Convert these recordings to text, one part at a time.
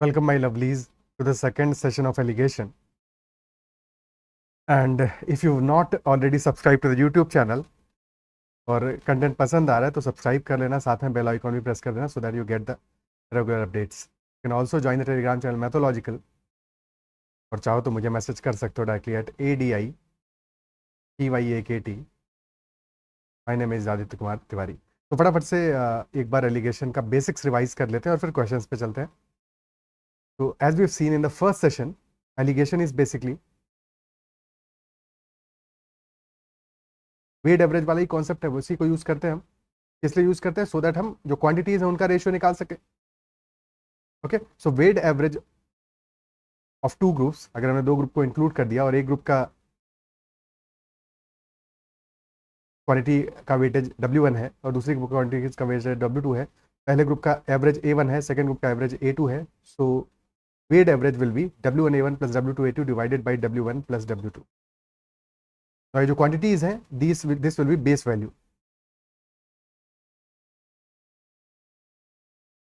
Welcome, my lovelies, to the second session of allegation. And if you've not already subscribed to the YouTube channel और content पसंद आ रहा है तो subscribe कर लेना, साथ में बेल आइकॉन भी प्रेस कर देना so that you get the regular updates. You can also join the Telegram channel mythological, और चाहो तो मुझे मैसेज कर सकते हो directly at ADITYAKT. My name is Aditya Kumar Tiwari. तो फटाफट से एक बार एलिगेशन का बेसिक्स रिवाइज कर लेते हैं और फिर क्वेश्चंस पे चलते हैं. तो as we have seen in the first session, alligation is basically weight average वाला ही कॉन्सेप्ट है, उसी को यूज करते हैं हम. इसलिए यूज करते हैं सो दैट हम जो क्वांटिटीज है उनका रेशियो निकाल सके. Okay, so weight average of two groups, अगर हमने दो ग्रुप को इंक्लूड कर दिया और एक ग्रुप का क्वांटिटी का वेटेज W1 है और दूसरी ग्रुप क्वांटिटी का वेटेज W2 है. पहले ग्रुप का एवरेज A1 है, सेकेंड ग्रुप का एवरेज A2 है. So weight average will be W1A1 plus W2A2 divided by W1 plus W2. तो ये जो क्वांटिटीज हैं this will be base value.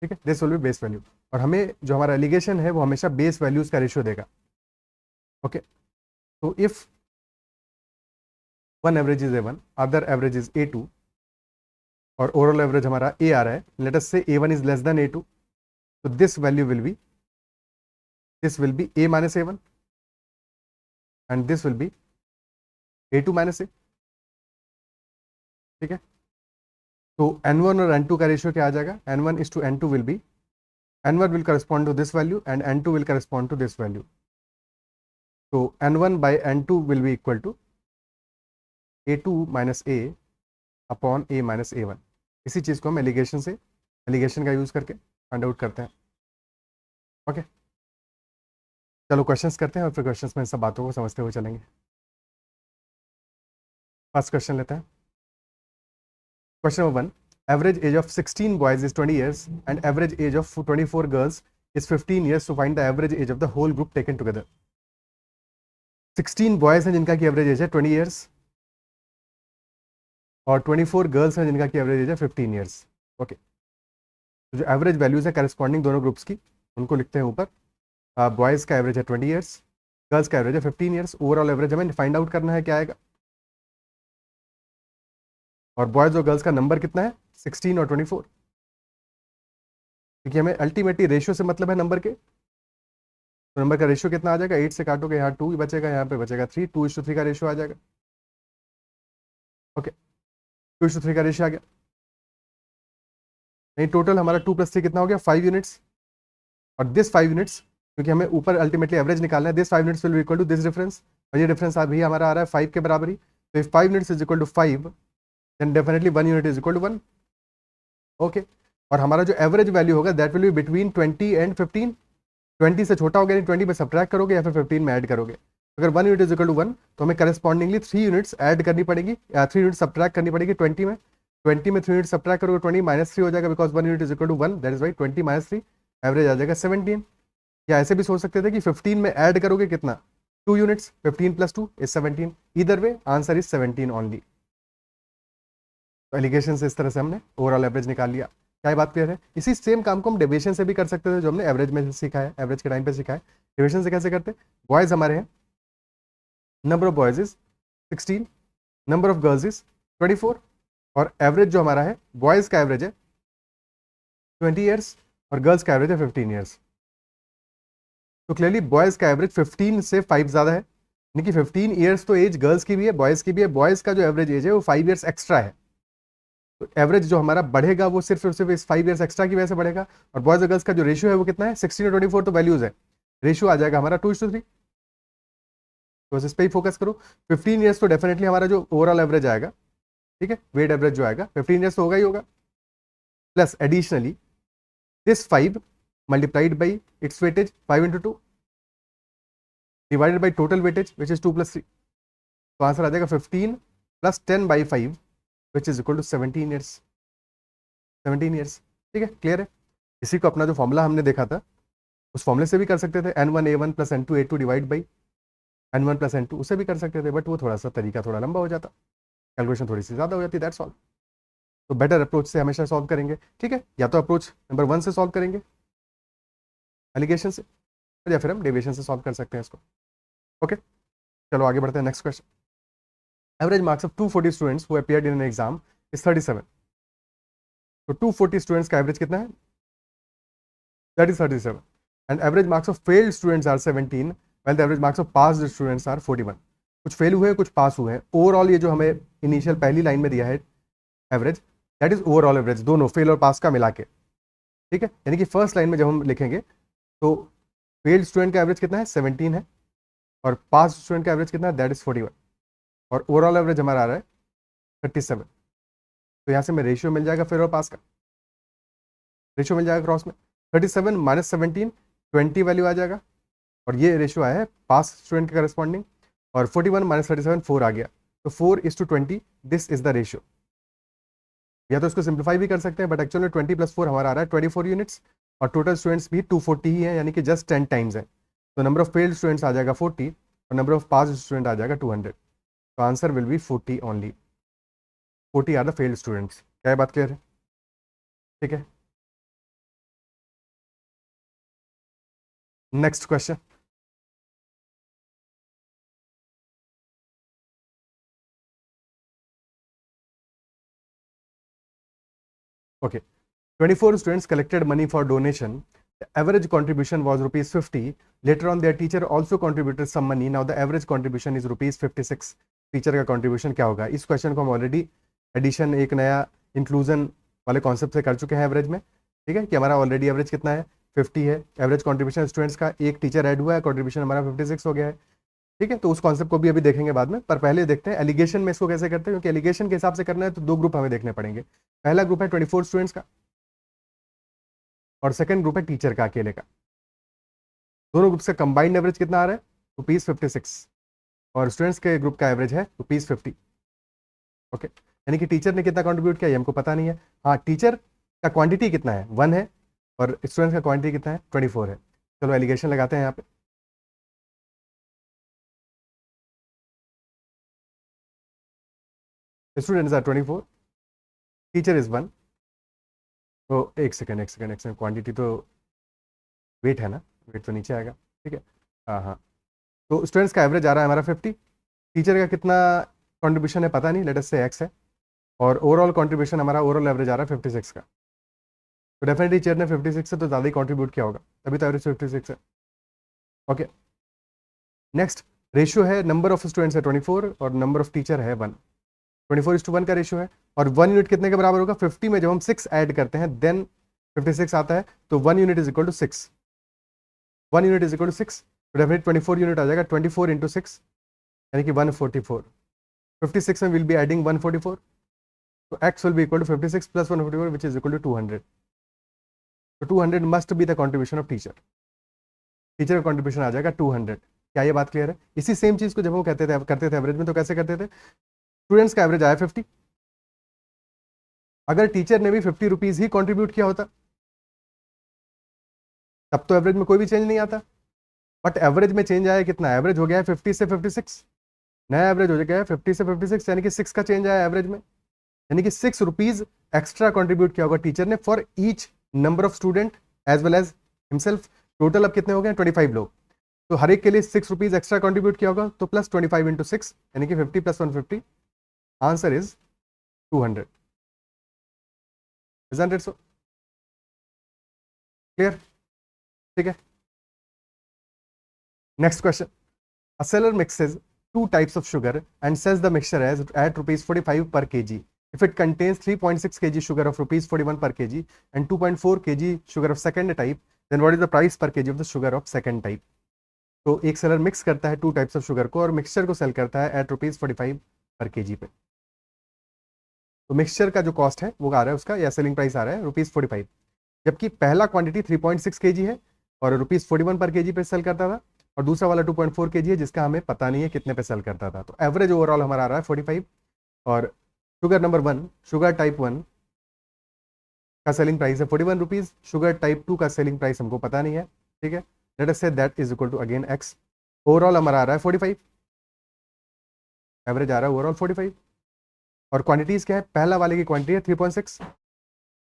ठीक है, this will be base value. और हमें जो हमारा एलिगेशन है वो हमेशा बेस वैल्यूज का रेशियो देगा. ओके, तो if one average is A1, other average is A2 और ओवरऑल एवरेज हमारा A आ रहा है, लेट अस से A1 is less than A2, तो this value will be A minus A1 and this will be A2 minus A. ठीक है, तो N1 और N2 का रेशियो क्या आ जाएगा? N1:N2 will be, N1 will correspond to this value and N2 will correspond to this value. So N1 by N2 will be equal to A2 minus A upon A minus A1. इसी चीज़ को हम allegation का use करके find out करते हैं. Okay, चलो questions करते हैं और फिर क्वेश्चंस में इन सब बातों को समझते हुए चलेंगे. फर्स्ट क्वेश्चन लेते हैं. Question number 1. Average age of 16 boys is 20 years and average age of 24 girls is 15 years. To find the average age of the whole group taken together. 16 boys हैं जिनका की एवरेज एज है 20 years और 24 girls हैं जिनका की average age है 15 years. Okay, तो जो एवरेज वैल्यूज है करस्पॉन्डिंग दोनों ग्रुप्स की उनको लिखते हैं ऊपर. बॉयज़ का एवरेज है 20 years, गर्ल्स का एवरेज है 15 years. ओवरऑल एवरेज हमें फाइंड आउट करना है क्या आएगा. और बॉयज़ और गर्ल्स का नंबर कितना है? 16 और 24. क्योंकि हमें अल्टीमेटली रेशियो से मतलब है नंबर के, तो नंबर का रेशियो कितना आ जाएगा? 8 से काटोगे यहाँ 2 बचेगा, यहाँ पे बचेगा 3. 2:3 का रेशियो आ जाएगा. ओके, 2:3 का रेशियो आ गया. नहीं, टोटल हमारा 2 + 3 कितना हो गया? 5 यूनिट्स. और दिस 5 यूनिट्स, क्योंकि हमें ऊपर अल्टीमेटली एवरेज निकालना है, this 5 units will be equal to this difference. और ये डिफरेंस अभी हमारा आ रहा है 5 के बराबर ही. तो if 5 units is equal to 5 then definitely 1 unit is equal to 1. Okay, और हमारा जो एवरेज वैल्यू होगा that will be between 20 and 15. 20 से छोटा होगा, 20 में सब्ट्रैक्ट करोगे या फिर 15 में ऐड करोगे. अगर 1 यूनिट इज इक्वल टू 1 तो हमें करस्पॉन्डिंगली 3 यूनिट्स ऐड करनी पड़ेगी, या 3 यूनिट सब्ट्रैक्ट करनी पड़ेगी 20 में. 20 में 3 यूनिट सब्ट्रैक्ट करोगे 20 -3 हो जाएगा, because 1 unit is equal to 1. That is Y 20 - 3 average आ जाएगा 17. या ऐसे भी सोच सकते थे कि 15 में ऐड करोगे कितना? 2 यूनिट्स. 15 + 2 इज 17. इधर वे आंसर इज 17 ओनली. तो एलिगेशन से इस तरह से हमने ओवरऑल एवरेज निकाल लिया. क्या बात क्लियर है? इसी सेम काम को हम डेविएशन से भी कर सकते थे, जो हमने एवरेज में सीखा है, एवरेज के टाइम पे सीखा है. डेविएशन से कैसे करते? बॉयज हमारे हैं, number of boys is 16, number of girls is 24, और एवरेज जो हमारा है, बॉयज का एवरेज है 20 years और गर्ल्स का एवरेज है 15 years. तो क्लियरली बॉयज का एवरेज 15 से 5 ज्यादा है, यानी कि 15 years तो एज गर्ल्स की भी है, बॉयज की भी है. बॉयज का जो एवरेज एज है वो 5 years एक्स्ट्रा है. तो एवरेज जो हमारा बढ़ेगा वो सिर्फ और सिर्फ इस 5 years एक्स्ट्रा की वजह से बढ़ेगा. और बॉयज और गर्ल्स का जो रेशियो है वो कितना है? 16 और 24 तो वैल्यूज है, रेशियो आ जाएगा हमारा 2:3. तो बस इस पर ही फोकस करो. 15 years तो डेफिनेटली हमारा जो ओवरऑल एवरेज आएगा, ठीक है, वेट एवरेज जो आएगा 15 years तो होगा ही होगा. Plus additionally this 5 multiplied by its weightage 5 × 2 divided by total weightage which is 2 + 3. तो आंसर आ जाएगा 15 + 10/5 which is equal to 17 years. 17 years. ठीक है, क्लियर है? इसी को अपना जो फॉर्मूला हमने देखा था उस फॉर्मूले से भी कर सकते थे. N1A1 + N2A2 divide by N1 + N2, उसे भी कर सकते थे, बट वो थोड़ा सा तरीका थोड़ा लंबा हो जाता, कैलकुलेशन थोड़ी सी ज़्यादा हो जाती. That's all. तो बेटर अप्रोच से हमेशा सॉल्व करेंगे. ठीक है, या तो अप्रोच नंबर 1 से सॉल्व करेंगे एलिगेशन से, या फिर हम डेविएशन से सॉल्व कर सकते हैं इसको। ओके, चलो आगे बढ़ते हैं। Next question, average marks of 240 students who appeared in an exam is 37। तो 240 स्टूडेंट्स का एवरेज कितना है? That is 37। And average marks of failed students are 17 while the average marks of passed students are 41। कुछ fail हुए हैं, कुछ पास हुए हैं। ओवरऑल ये जो हमें इनिशियल पहली लाइन में दिया है average, that is overall average, दोनों फेल और पास का मिला के, ठीक है। यानी कि फर्स्ट लाइन में जब हम लिखेंगे तो फेल्ड स्टूडेंट का एवरेज कितना है? 17 है, और पास स्टूडेंट का एवरेज कितना है? दैट इज 41, और ओवरऑल एवरेज हमारा आ रहा है 37। तो यहाँ से हमें रेशियो मिल जाएगा फेल और पास का, रेशियो मिल जाएगा क्रॉस में। 37 माइनस 17, 20 वैल्यू आ जाएगा, और ये रेशियो आया है पास स्टूडेंट के करस्पॉन्डिंग, और 41 माइनस 37 4 आ गया, तो 4:20 दिस इज द रेशियो। या तो इसको सिंप्लीफाई भी कर सकते हैं, बट एक्चुअल में 20 + 4 हमारा आ रहा है 24 यूनिट्स, और टोटल स्टूडेंट्स भी 240 ही है, यानी कि जस्ट 10 टाइम्स है। तो नंबर ऑफ फेल्ड स्टूडेंट्स आ जाएगा 40, और नंबर ऑफ पास स्टूडेंट आ जाएगा 200। तो answer will be 40 only. 40 are the failed students. क्या ये बात क्लियर है? ठीक है, next question. Okay, 24 students collected money for donation. The average contribution was rupees 50. Later on, their teacher also contributed some money. Now the average contribution is rupees 56. Teacher का contribution क्या होगा? इस क्वेश्चन को हम already addition, एक नया inclusion वाले concept से कर चुके हैं एवरेज में, ठीक है, कि हमारा ऑलरेडी एवरेज कितना है? 50 है। एवरेज कंट्रीब्यूशन स्टूडेंट्स का, एक टीचर ऐड हुआ है, कंट्रीब्यूशन हमारा 56 हो गया है, ठीक है। तो उस कॉन्सेप्ट को भी अभी देखेंगे बाद में, पर पहले देखते हैं एलिगेशन में इसको कैसे करते हैं, क्योंकि एलिगेशन के हिसाब से करना है तो दो ग्रुप हमें देखने पड़ेंगे। पहला ग्रुप है 24 स्टूडेंट्स का, और सेकंड ग्रुप है टीचर का अकेले का। दोनों ग्रुप का कंबाइंड एवरेज कितना आ रहा है? ₹56, और स्टूडेंट्स के ग्रुप का एवरेज है ₹50। ओके, यानी कि टीचर ने कितना कंट्रीब्यूट किया ये हमको पता नहीं है। हाँ, टीचर का क्वांटिटी कितना है? 1 है, और स्टूडेंट्स का क्वांटिटी कितना है? 24 है। चलो एलिगेशन लगाते हैं यहाँ पे। Students are 24, teacher is 1। तो एक सेकेंड, क्वांटिटी तो वेट है ना, वेट तो नीचे आएगा, ठीक है। हाँ हाँ, तो स्टूडेंट्स का एवरेज आ रहा है हमारा 50, टीचर का कितना कंट्रीब्यूशन है पता नहीं, लेट अस से x है, और ओवरऑल कंट्रीब्यूशन हमारा, ओवरऑल एवरेज आ रहा है 56 का। तो डेफिनेटली टीचर ने 56 से तो ज़्यादा ही कंट्रीब्यूट किया होगा, तभी तो एवरेज 56 है। ओके, नेक्स्ट रेशियो है, नंबर ऑफ स्टूडेंट्स है 24 और नंबर ऑफ टीचर है 1। 24:1 का रेशियो है, और 1 यूनिट कितने के बराबर होगा? 50 में जब हम 6 ऐड करते हैं देन 56 आता है, तो 1 unit is equal to 6। 1 unit is equal to 6, तो डेफिनेट 24 यूनिट आ जाएगा। 24 × 6 यानी कि 144। 56 में विल बी एडिंग 144, तो x will be equal to 56 + 144 which is equal to 200। तो 200 must be the contribution of teacher. Teacher का कंट्रीब्यूशन आ जाएगा 200। क्या ये बात क्लियर है? इसी सेम चीज को जब हम करते थे एवरेज में, तो कैसे करते थे? स्टूडेंट्स का एवरेज आया 50, अगर टीचर ने भी 50 रुपीज ही कंट्रीब्यूट किया होता तब तो एवरेज में कोई भी चेंज नहीं आता, बट एवरेज में चेंज आया कितना? एवरेज हो गया है 50 से 56, नया एवरेज हो गया है 50 से 56, यानी कि 6 का चेंज आया एवरेज में, यानी कि 6 रुपीज एक्स्ट्रा कंट्रीब्यूट किया होगा टीचर ने for each number of student as well as himself. Total अब कितने हो गए? 25 लोग, तो हर एक के लिए 6 रुपीज एक्स्ट्रा कंट्रीब्यूट किया होगा, तो प्लस 25 × 6 यानी कि 50 + 150, answer is 200। Isn't it so? Clear? ठीक है, next question. A seller mixes 2 types of sugar and sells the mixture as at ₹45 per kg. If it contains 3.6 kg sugar of ₹41 per kg and 2.4 kg sugar of second type, then what is the price per kg of the sugar of second type? तो एक seller mix करता है 2 types of sugar को और mixture को cell करता है eight ₹45 पर kg पे। तो मिक्सचर का जो कॉस्ट है वो आ रहा है उसका, या सेलिंग प्राइस आ रहा है ₹45, जबकि पहला क्वांटिटी 3.6 kg है और ₹41 पर kg पे सेल करता था, और दूसरा वाला 2.4 kg है जिसका हमें पता नहीं है कितने पे सेल करता था। तो एवरेज ओवरऑल हमारा आ रहा है 45, और शुगर नंबर 1, शुगर टाइप 1 का सेलिंग प्राइस है ₹41, शुगर टाइप 2 का सेलिंग प्राइस हमको पता नहीं है, ठीक है। Let us say that is equal to again x। Overall हमारा आ रहा है 45, एवरेज आ रहा है ओवरऑल 45, और क्वांटिटीज क्या है? पहला वाले की क्वांटिटी है 3.6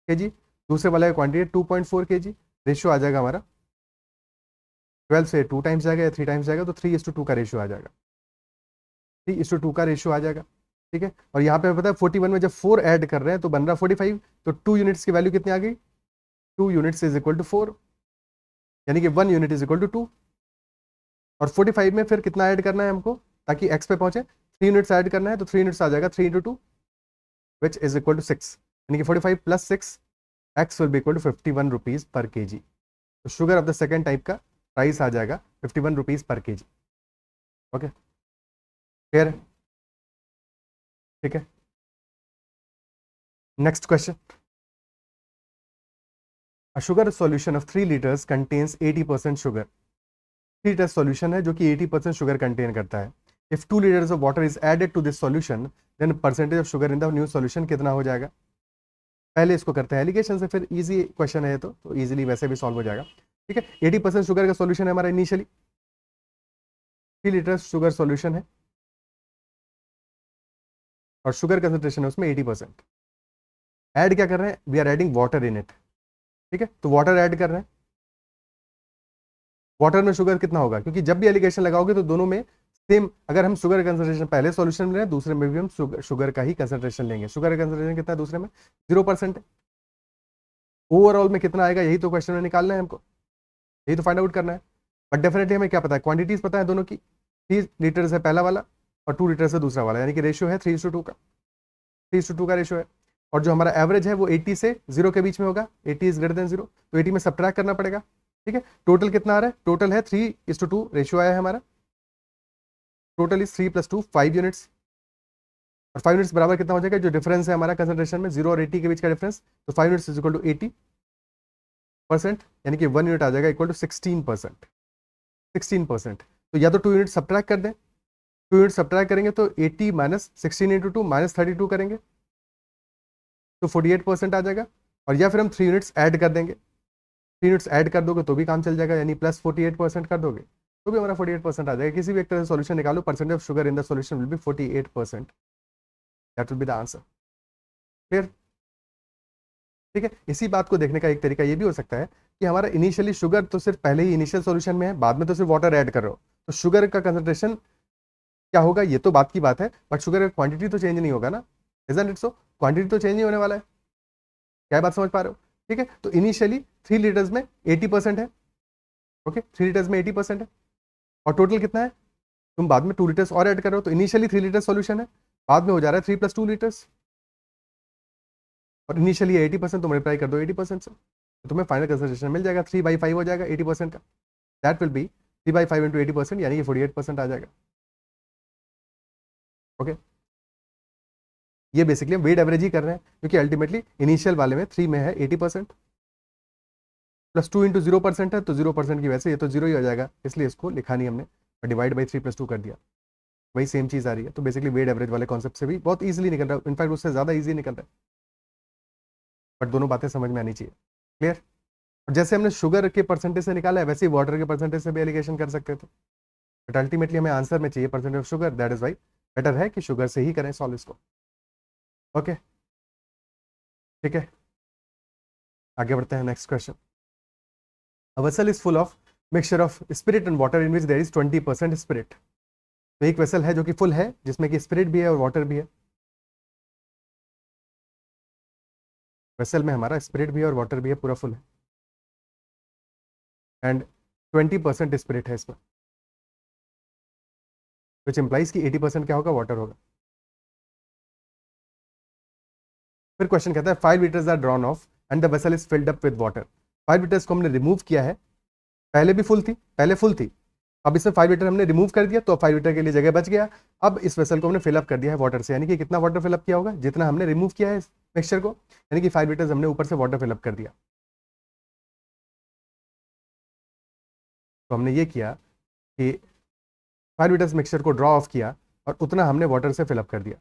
kg, दूसरे वाले की क्वांटिटी है 2.4 kg, रेशियो आ जाएगा हमारा 12 से 2 टाइम्स जाएगा या 3 टाइम्स जाएगा, तो 3:2 का रेशियो आ जाएगा, 3:2 का रेशियो आ जाएगा, ठीक है। और यहाँ पे पता है 41 में जब 4 ऐड कर रहे हैं तो बन रहा 45, तो 2 यूनिट्स की वैल्यू कितनी आ गई, 2 यूनिट्स इज इक्वल टू 4, यानी कि 1 यूनिट इज इक्वल टू 2। और 45 में फिर कितना ऐड करना है हमको ताकि x पे पहुंचे, 3 यूनिट्स ऐड करना है, तो 3 यूनिट्स आ जाएगा 3 into 2 which is equal to 6, यानी कि 45 plus 6 x will be equal to 51 rupees पर केजी। तो sugar of the second type का प्राइस आ जाएगा 51 रुपीज पर केजी। ओके, क्लियर, ठीक है। Next question, a sugar solution of 3 litres contains 80% sugar. 3 litre solution है जो कि 80% शुगर कंटेन करता है। If 2 litres of water is added to this solution then percentage of sugar in the new solution कितना हो जाएगा। पहले इसको करते हैं एलिगेशन से, फिर इजी क्वेश्चन है तो इजीली वैसे भी सॉल्व हो जाएगा, ठीक है। 80% शुगर का सॉल्यूशन है हमारा इनिशियली, 3 लीटर शुगर सॉल्यूशन है और शुगर कंसेंट्रेशन है उसमें 80%। ऐड क्या कर रहे हैं, we are adding water in it, ठीक है। तो वाटर ऐड कर रहे हैं, वाटर में शुगर कितना होगा, क्योंकि जब भी एलिगेशन लगाओगे तो दोनों में सेम, अगर हम शुगर कंसेंट्रेशन पहले सॉल्यूशन में लें, दूसरे में भी हम शुगर का ही कंसेंट्रेशन लेंगे। शुगर का कंसेंट्रेशन कितना है दूसरे में, 0% है। ओवरऑल में कितना आएगा यही तो क्वेश्चन में निकालना है हमको, यही तो फाइंड आउट करना है। बट डेफिनेटली हमें क्या पता है, क्वांटिटीज पता है दोनों की, 3 लीटर है पहला वाला और 2 लीटर है दूसरा वाला, यानी कि रेशियो है 3:2 का, 3:2 का रेशियो है। और जो हमारा एवरेज है वो 80 से 0 के बीच में होगा, 80 इज ग्रेटर देन 0, तो 80 में सब्ट्रैक्ट करना पड़ेगा, ठीक है। टोटल कितना आ रहा है, टोटल है 3:2 रेशियो आया है हमारा, टोटल इज 3 + 2 5 यूनिट्स, और 5 यूनिट्स बराबर कितना हो जाएगा, जो डिफरेंस है हमारा कंसंट्रेशन में 0 और 80 के बीच का डिफरेंस, तो 5 यूनिट्स इज इक्वल टू 80%, यानी कि 1 यूनिट आ जाएगा इक्वल टू 16%, 16%। तो या तो 2 यूनिट सब्ट्रैक्ट कर दें, 2 यूनिट सब्ट्रैक्ट करेंगे तो 80 माइनस 16 इंटू 2 माइनस 32 करेंगे तो 48% आ जाएगा, और या फिर हम 3 यूनिट्स ऐड कर देंगे, 3 यूनिट्स ऐड कर दोगे तो भी काम चल जाएगा, यानी प्लस 48% कर दोगे तो भी हमारा 48% आ जाएगा। किसी भी एक तरह से सॉल्यूशन निकालो, percentage of sugar in the solution will be 48%, that will be the answer, clear, ठीक है। इसी बात को देखने का एक तरीका ये भी हो सकता है कि हमारा इनिशियली शुगर तो सिर्फ पहले ही इनिशियल सॉल्यूशन में है, बाद में तो सिर्फ वाटर ऐड कर रहे हो, तो शुगर का कंसंट्रेशन क्या होगा ये तो बात की बात है, बट शुगर का क्वांटिटी तो चेंज नहीं होगा ना, इजंट इट सो, क्वांटिटी तो चेंज नहीं होने वाला है, क्या बात समझ पा रहे हो, ठीक है। तो इनिशियली 3 लीटर्स में 80% है, ओके, 3 लीटर्स में 80% है, और टोटल कितना है, तुम बाद में 2 लीटर्स और ऐड कर रहे हो, तो इनिशियली 3 लीटर सॉल्यूशन है, बाद में हो जा रहा है 3 + 2 लीटर्स, और इनिशियली 80%, तो मल्टीप्लाई कर दो 80% से, तो तुम्हें फाइनल कंसंट्रेशन मिल जाएगा 3/5 हो जाएगा 80% का, दैट विल बी 3/5 इंटू 80%, यानी कि 48% आ जाएगा, ओके। ये बेसिकली हम वेट एवरेज ही कर रहे हैं, क्योंकि अल्टीमेटली इनिशियल वाले में 3 में है 80% प्लस 2 इंटू 0% है, तो 0% की वजह से ये तो 0 ही हो जाएगा, इसलिए इसको लिखा नहीं हमने, डिवाइड बाई 3 + 2 कर दिया, वही सेम चीज़ आ रही है। तो बेसिकली वेट एवरेज वाले कॉन्सेप्ट से भी बहुत ईजिली निकल रहा है, इनफैक्ट उससे ज़्यादा ईजी निकल रहा है, बट दोनों बातें समझ में आनी चाहिए, क्लियर। और जैसे हमने शुगर के परसेंटेज से निकाला है, वैसे ही वाटर के परसेंटेज से भी एलिगेशन कर सकते थे, बट अल्टीमेटली हमें आंसर में चाहिए percentage of sugar, that is why better है कि शुगर से ही करें सॉल्व इसको, ओके, ठीक है। आगे बढ़ते हैं, next question, a vessel is full of mixture of spirit and water in which there is 20% spirit. तो एक वेसल है जो कि फुल है, जिसमें कि स्पिरिट भी है और वाटर भी है, वेसल में हमारा स्पिरिट भी है और वाटर भी है, पूरा फुल है, एंड 20% स्पिरिट है इसमें, विच इंप्लाइज कि 80% क्या होगा, वाटर होगा। फिर क्वेश्चन कहता है 5 litres are drawn off and the vessel is filled up with water. 5 litres को हमने रिमूव किया है, पहले भी फुल थी, पहले फुल थी, अब इसमें 5 लीटर हमने रिमूव कर दिया, तो 5 लीटर के लिए जगह बच गया। अब इस वेसल को हमने फिलअप कर दिया है वाटर से, यानी कि कितना वाटर फिलअप किया होगा, जितना हमने रिमूव किया है मिक्सचर को, यानी कि 5 लीटर्स हमने ऊपर से वाटर फिलअप कर दिया। तो हमने ये किया कि 5 लीटर्स मिक्सचर को ड्रॉ ऑफ किया और उतना हमने वाटर से फिलअप कर दिया,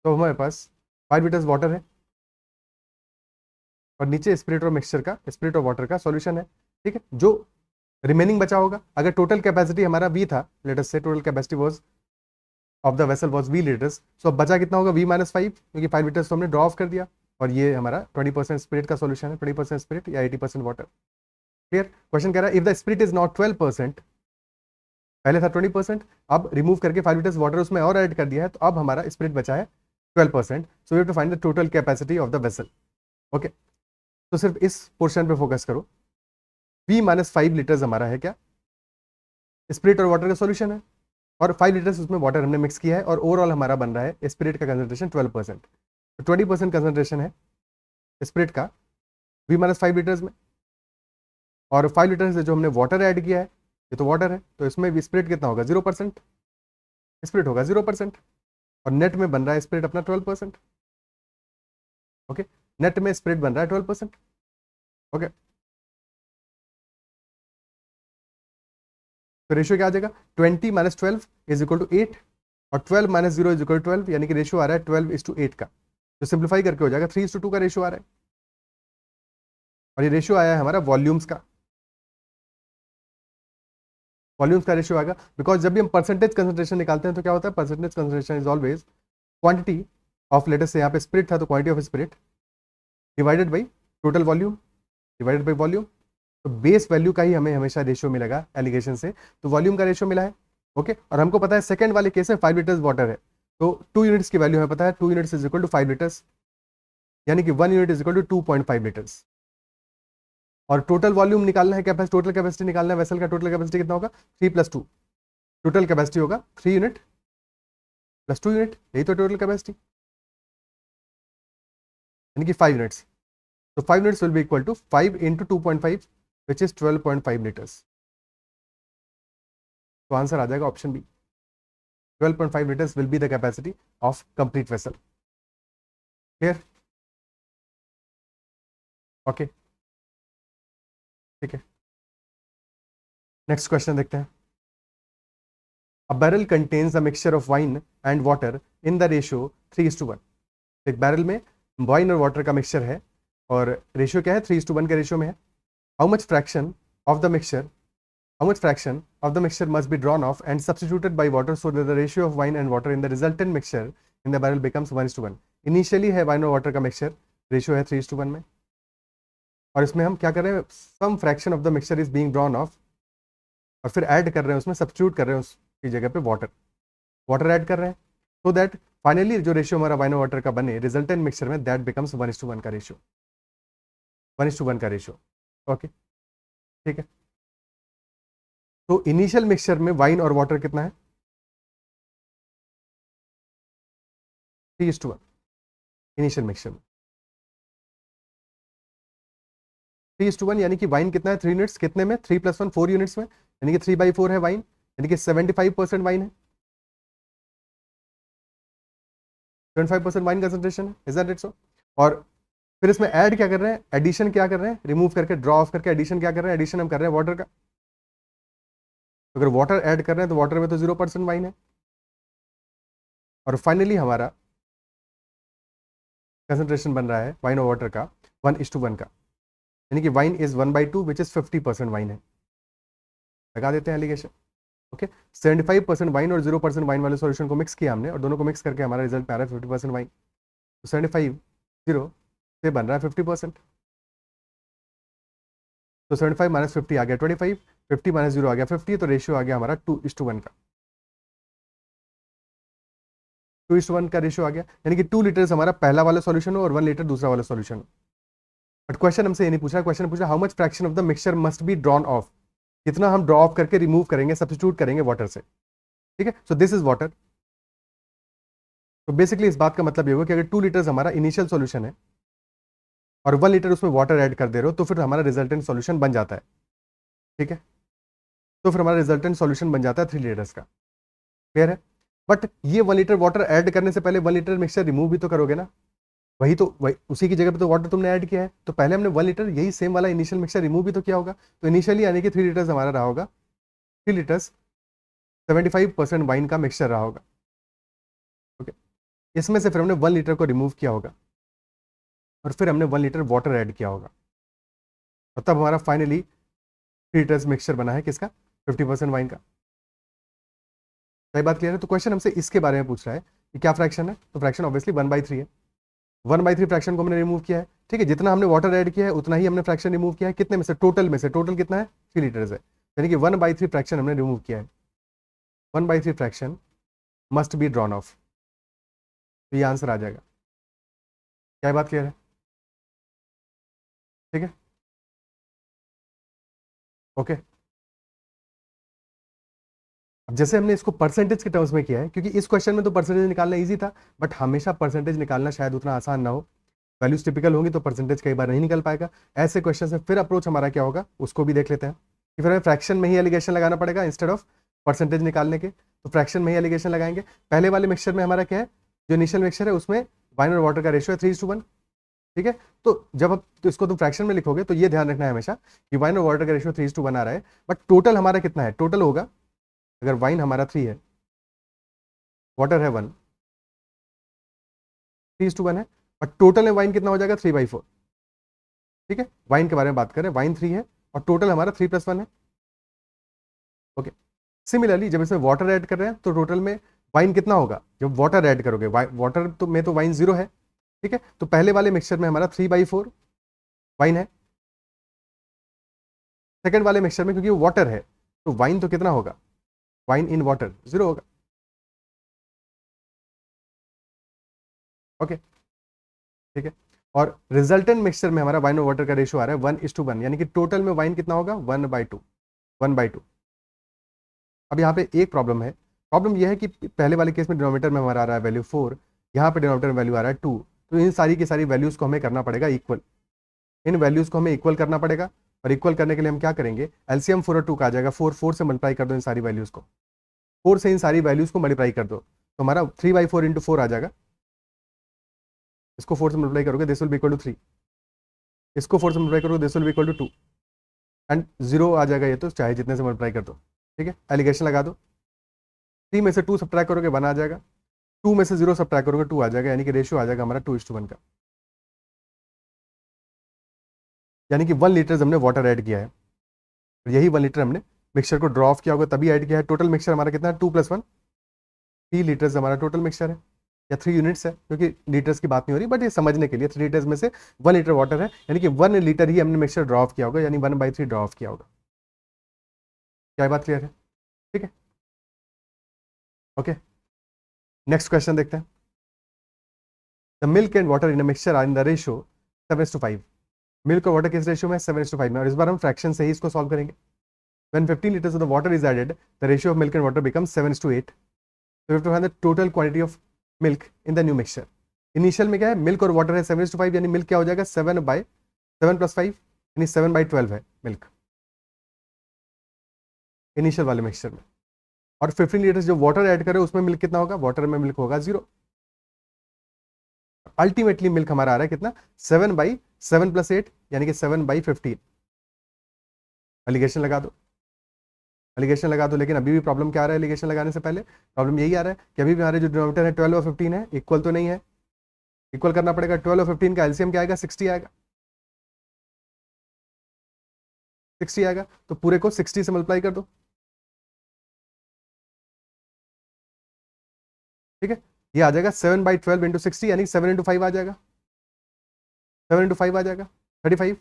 तो हमारे पास 5 लीटर्स वाटर है और नीचे स्पिरिट और मिक्सचर का, स्पिरिट और वाटर का सॉल्यूशन है, ठीक है। जो रिमेनिंग बचा होगा, अगर टोटल कैपेसिटी हमारा वी था, let us say total capacity was of the vessel was V litres, so अब बचा कितना होगा, v - 5, क्योंकि 5 लीटर्स तो हमने ड्रॉ ऑफ कर दिया, और ये हमारा 20% स्पिरिट का सॉल्यूशन है, 20% स्पिरिट या 80% वाटर। क्लियर? क्वेश्चन कह रहा है if the spirit is not 12%, पहले था 20%, अब रिमूव करके 5 लीटर्स वाटर उसमें और ऐड कर दिया है, तो अब हमारा स्पिरिट बचा है 12%। So we have to find the total capacity of the vessel. Okay, तो सिर्फ इस पोर्शन पे फोकस करो। V माइनस 5 लीटर्स हमारा है क्या, स्पिरिट और वाटर का सॉल्यूशन है, और 5 लीटर्स उसमें वाटर हमने मिक्स किया है, और ओवरऑल हमारा बन रहा है स्पिरिट का कंसंट्रेशन 12%। तो 20% कंसंट्रेशन है स्पिरिट का V माइनस 5 लीटर्स में, और 5 लीटर्स से जो हमने वाटर ऐड किया है, ये तो वाटर है, तो इसमें भी स्पिरिट कितना होगा, 0%, स्पिरिट होगा 0%, और नेट में बन रहा है स्पिरिट अपना 12%। ओके, नेट में स्पिरिट बन रहा है 12%। ओके, तो रेशियो क्या आ जाएगा, 20 माइनस 12 इज इक्वल टू 8, और 12 माइनस 0 इज इक्वल टू 12, यानी कि रेशियो आ रहा है 12:8 का। तो सिंप्लीफाई करके हो जाएगा 3:2 का रेशियो आ रहा है, और ये रेशियो आया है हमारा वॉल्यूम्स का। वॉल्यूम्स का रेशियो आएगा बिकॉज जब भी हम परसेंटेज कंसंट्रेशन निकालते हैं तो क्या होता है, percentage concentration is always quantity of, latest से यहाँ पे स्पिरिट था तो quantity of spirit divided by total volume divided by volume. तो बेस वैल्यू का ही हमें हमेशा रेशियो मिलेगा एलिगेशन से, तो वॉल्यूम का रेशियो मिला है। ओके, और हमको पता है सेकंड वाले केस में 5 लीटर्स वाटर है, तो 2 यूनिट्स की वैल्यू हमें पता है, 2 units is equal to 5 litres, यानी कि 1 unit is equal to 2.5 litres. और टोटल वॉल्यूम निकालना है, कैपेसिटी, टोटल कैपेसिटी निकालना है वेसल का, टोटल कैपेसिटी कितना होगा, 3 + 2, टोटल कैपेसिटी होगा 3 यूनिट प्लस 2 यूनिट, यही तो टोटल कैपेसिटी, यानी कि 5 यूनिट्स। तो 5 units will be equal to 5 into 2.5 which is 12.5 litres. तो आंसर आ जाएगा option B, 12.5 litres will be the capacity of complete vessel. Clear? Okay, ठीक है, नेक्स्ट क्वेश्चन देखते हैं। A barrel contains a mixture of wine and water in the ratio 3:1। एक barrel में wine और वाटर का मिक्सचर है, और रेशियो क्या है, 3:1 के रेशियो में है। How much fraction of the mixture must be drawn off and substituted by water so that the ratio of wine and water in the resultant mixture in the barrel becomes 1:1। Initially है wine और water का mixture, ratio है 3:1 में, और इसमें हम क्या कर रहे हैं, some fraction of the mixture is being drawn off, और फिर ऐड कर रहे हैं उसमें, सब्स्टिट्यूट कर रहे हैं उसकी जगह पे वाटर ऐड कर रहे हैं, सो दैट फाइनली जो रेशियो हमारा वाइन और वाटर का बने रिजल्टेंट मिक्सचर में, दैट बिकम्स 1:1 का रेशियो, 1:1 का रेशियो। ओके, ठीक है, तो इनिशियल मिक्सचर में वाइन और वाटर कितना है, 3:1 इनिशियल मिक्सचर में, 3:1, यानी कि वाइन कितना है, 3 यूनिट्स, कितने में, 3 + 1 4 यूनिट्स में, यानी कि 3/4 है वाइन, यानी कि 75% वाइन है, 25% वाइन कंसंट्रेशन है, इज दैट इट सो? और फिर इसमें ऐड क्या कर रहे हैं, एडिशन क्या कर रहे हैं, रिमूव करके ड्रॉ ऑफ करके एडिशन क्या कर रहे हैं, एडिशन हम कर रहे हैं वाटर का। अगर वाटर ऐड कर रहे हैं तो वाटर में तो 0% वाइन है, और फाइनली हमारा कंसंट्रेशन बन रहा है वाइन और वाटर का 1:1 का, यानी कि wine is 1/2 which is 50% wine है। लगा देते हैं एलिगेशन। ओके, 75% वाइन और 0% वाइन वाले सॉल्यूशन को मिक्स किया हमने, और दोनों को मिक्स करके हमारा रिजल्ट में आ रहा है 50% वाइन, तो 75 0 से बन रहा है 50%। तो 75 माइनस 50 आ गया 25, 50 माइनस 0 आ गया 50, तो रेशियो आ गया हमारा 2:1 का, 2:1 का रेशियो आ गया, यानी कि 2 लीटर्स हमारा पहला वाला सॉल्यूशन हो और 1 लीटर दूसरा वाला सॉल्यूशन हो। बट क्वेश्चन हमसे ये नहीं पूछा, क्वेश्चन पूछा how much fraction of the mixture must be drawn of, कितना हम ड्रॉ ऑफ करके रिमूव करेंगे, सब्स्टिट्यूट करेंगे वाटर से। ठीक है, सो दिस इज वाटर। तो बेसिकली इस बात का मतलब ये होगा कि अगर 2 लीटर्स हमारा इनिशियल सॉल्यूशन है और 1 लीटर उसमें वाटर ऐड कर दे रहे हो, तो फिर हमारा रिजल्टेंट सॉल्यूशन बन जाता है। ठीक है, तो फिर हमारा रिजल्टेंट सॉल्यूशन बन जाता है 3 लीटर्स का। क्लियर है? बट ये 1 लीटर वाटर ऐड करने से पहले 1 लीटर मिक्सचर रिमूव भी तो करोगे ना, वही उसी की जगह पे तो वाटर तुमने ऐड किया है, तो पहले हमने 1 लीटर यही सेम वाला इनिशियल मिक्सचर रिमूव भी तो किया होगा, तो इनिशियली यानी कि 3 लीटर्स हमारा रहा होगा, 3 लीटर्स 75% वाइन का मिक्सचर रहा होगा। ओके, इसमें से फिर हमने 1 लीटर को रिमूव किया होगा, और फिर हमने 1 लीटर वाटर ऐड किया होगा, और तब हमारा फाइनली 3 लीटर्स मिक्सचर बना है किसका, 50% वाइन का। सही बात क्लियर है? तो क्वेश्चन हमसे इसके बारे में पूछ रहा है कि क्या फ्रैक्शन है, तो फ्रैक्शन ऑब्वियसली 1/3 है। 1/3 फ्रैक्शन को हमने रिमूव किया है, ठीक है। जितना हमने वाटर ऐड किया है उतना ही हमने फ्रैक्शन रिमूव किया है, कितने में से, टोटल में से। टोटल कितना है, 3 लीटर्स है, यानी कि 1/3 फ्रैक्शन हमने रिमूव किया है। 1/3 fraction must be drawn of, तो ये आंसर आ जाएगा। क्या बात क्लियर है? ठीक है, ओके। अब जैसे हमने इसको परसेंटेज के टर्म्स में किया है, क्योंकि इस क्वेश्चन में तो परसेंटेज निकालना इजी था, बट हमेशा परसेंटेज निकालना शायद उतना आसान ना हो। वैल्यूज टिपिकल होंगी तो परसेंटेज कई बार नहीं निकल पाएगा। ऐसे क्वेश्चन से फिर अप्रोच हमारा क्या होगा उसको भी देख लेते हैं कि फिर हमें फ्रैक्शन में ही एलिगेशन लगाना पड़ेगा इंस्टेड ऑफ परसेंटेज निकालने के। तो फ्रैक्शन में ही एलिगेशन लगाएंगे। पहले वाले मिक्सचर में हमारा क्या है, जो इनिशियल मिक्सचर है उसमें वाइन और वाटर का रेशियो है 3:1, ठीक है। तो जब अब तो इसको तुम फ्रैक्शन में लिखोगे तो ये ध्यान रखना है हमेशा कि वाइन और वाटर का रेशियो 3:1 आ रहा है, बट टोटल हमारा कितना है, टोटल होगा, अगर वाइन हमारा 3 है, वाटर है 1, 3:1 है, बट टोटल में वाइन कितना हो जाएगा, 3/4, ठीक है। वाइन के बारे में बात करें, वाइन 3 है और टोटल हमारा 3+1 है, ओके। सिमिलरली जब इसमें वाटर ऐड कर रहे हैं तो टोटल में वाइन कितना होगा, जब वाटर ऐड करोगे, वाटर तो में तो वाइन 0 है, ठीक है। तो पहले वाले मिक्सचर में हमारा 3/4 वाइन है, सेकेंड वाले मिक्सचर में क्योंकि वाटर है तो वाइन तो कितना होगा, वाइन इन वाटर 0 होगा, ओके, ठीक है। और रिजल्टेंट मिक्सचर में हमारा वाइन और वाटर का रेशियो आ रहा है 1:1, यानी कि टोटल में वाइन कितना होगा, 1/2, 1/2। अब यहाँ पे एक प्रॉब्लम है, प्रॉब्लम यह है कि पहले वाले केस में डिनोमिनेटर में हमारा आ रहा है वैल्यू 4, यहाँ पे डिनोमिनेटर में वैल्यू आ रहा है 2, तो इन सारी की सारी वैल्यूज को हमें करना पड़ेगा इक्वल, इन वैल्यूज को हमें इक्वल करना पड़ेगा। और इक्वल करने के लिए हम क्या करेंगे, एलसीएम 4 और 2 का आ जाएगा, 4 से मल्टीप्लाई कर दो इन सारी वैल्यूज को, 4 से इन सारी वैल्यूज को मल्टीप्लाई कर दो तो हमारा 3/4 इंटू 4 आ जाएगा। इसको 4 से मल्टीप्लाई करोगे this will be equal to 3, इसको 4 से मल्टीप्लाई करोगे this will be equal to 2 and 0 आ जाएगा, ये तो चाहे जितने से मल्टीप्लाई कर दो, ठीक है। एलिगेशन लगा दो, 3 में से 2 सब्ट्रैक्ट करोगे 1 आ जाएगा, 2 में से 0 सब्ट्रैक्ट करोगे 2 आ जाएगा, यानी कि रेशियो आ जाएगा हमारा 2:1 का, यानी कि 1 लीटर हमने वाटर ऐड किया है और यही 1 लीटर हमने मिक्सचर को ड्रॉ ऑफ किया होगा तभी ऐड किया है। टोटल मिक्सचर हमारा कितना है, 2+1, 3 लीटर्स हमारा टोटल मिक्सचर है, या 3 यूनिट्स है, क्योंकि लीटर्स की बात नहीं हो रही, बट ये समझने के लिए 3 लीटर्स में से 1 लीटर वाटर है, यानी कि 1 लीटर ही हमने मिक्सचर ड्रॉ ऑफ किया होगा, यानी 1/3 ड्रॉ ऑफ किया होगा। क्या बात क्लियर है? ठीक है, ओके। नेक्स्ट क्वेश्चन देखते हैं। The milk and water in a mixture are in the ratio 7:5। Milk और वाटर किस रेशियो में, 7:5 में, और इस बार हम फ्रैक्शन से ही इसको सॉल्व करेंगे। When 15 liters of the water is added, the ratio of milk and water becomes 7:8. So we have to find the total quantity of milk in the new mixture. Initial में क्या है, milk और water है 7:5, यानी milk क्या हो जाएगा, 7 + 5 यानी 7/12 है मिल्क इनिशियल वाले मिक्सचर में। और 15 लीटर्स जो वाटर ऐड करे उसमें मिल्क कितना होगा, वाटर में मिल्क होगा 0। अल्टीमेटली मिल्क हमारा आ रहा है कितना, 7/7 + 8 यानी कि 7/15। एलिगेशन लगा दो, एलिगेशन लगा दो, लेकिन अभी भी प्रॉब्लम क्या आ रहा है, एलिगेशन लगाने से पहले प्रॉब्लम यही आ रहा है कि अभी भी हमारे जो डिनोमिनेटर है 12 और 15 है, इक्वल तो नहीं है, इक्वल करना पड़ेगा। 12 और 15 का एलसीएम क्या आएगा, 60 आएगा, 60 आएगा, तो पूरे को 60 से मल्टीप्लाई कर दो, ठीक है। ये आ जाएगा 7/12 इंटू 60, यानी 7 × 5 आ जाएगा, 7 × 5 आ जाएगा 35।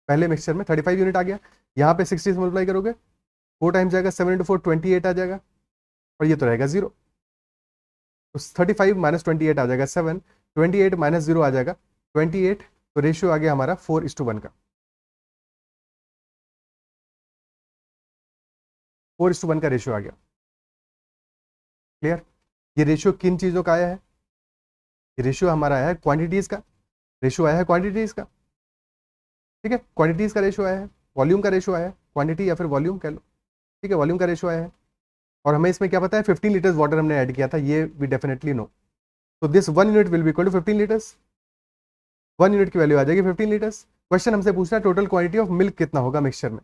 पहले मिक्सचर में 35 यूनिट आ गया, यहाँ पे 60 से मल्टीप्लाई करोगे 4 टाइम्स जाएगा, 7 × 4 28 आ जाएगा, और ये तो रहेगा 0। तो 35 - 28 आ जाएगा 7, 28 - 0 आ जाएगा 28, तो रेशियो आ गया हमारा 4:1 का, 4:1 का रेशियो आ गया। क्लियर? ये रेशियो किन चीज़ों का आया है, ये रेशियो हमारा आया है क्वांटिटीज़ का, रेशियो आया है क्वांटिटीज़ का, ठीक है। क्वांटिटीज़ का रेशियो आया है, वॉल्यूम का रेशियो आया है, क्वांटिटी या फिर वॉल्यूम कह लो, ठीक है, वॉल्यूम का रेशियो आया है। और हमें इसमें क्या पता है, 15 लीटर्स वाटर हमने ऐड किया था, ये वी डेफिनेटली नो। तो this 1 unit will be equal to 15 litres, 1 unit की वैल्यू आ जाएगी 15 लीटर्स। क्वेश्चन हमसे पूछ रहा है टोटल क्वांटिटी ऑफ मिल्क कितना होगा मिक्सचर में,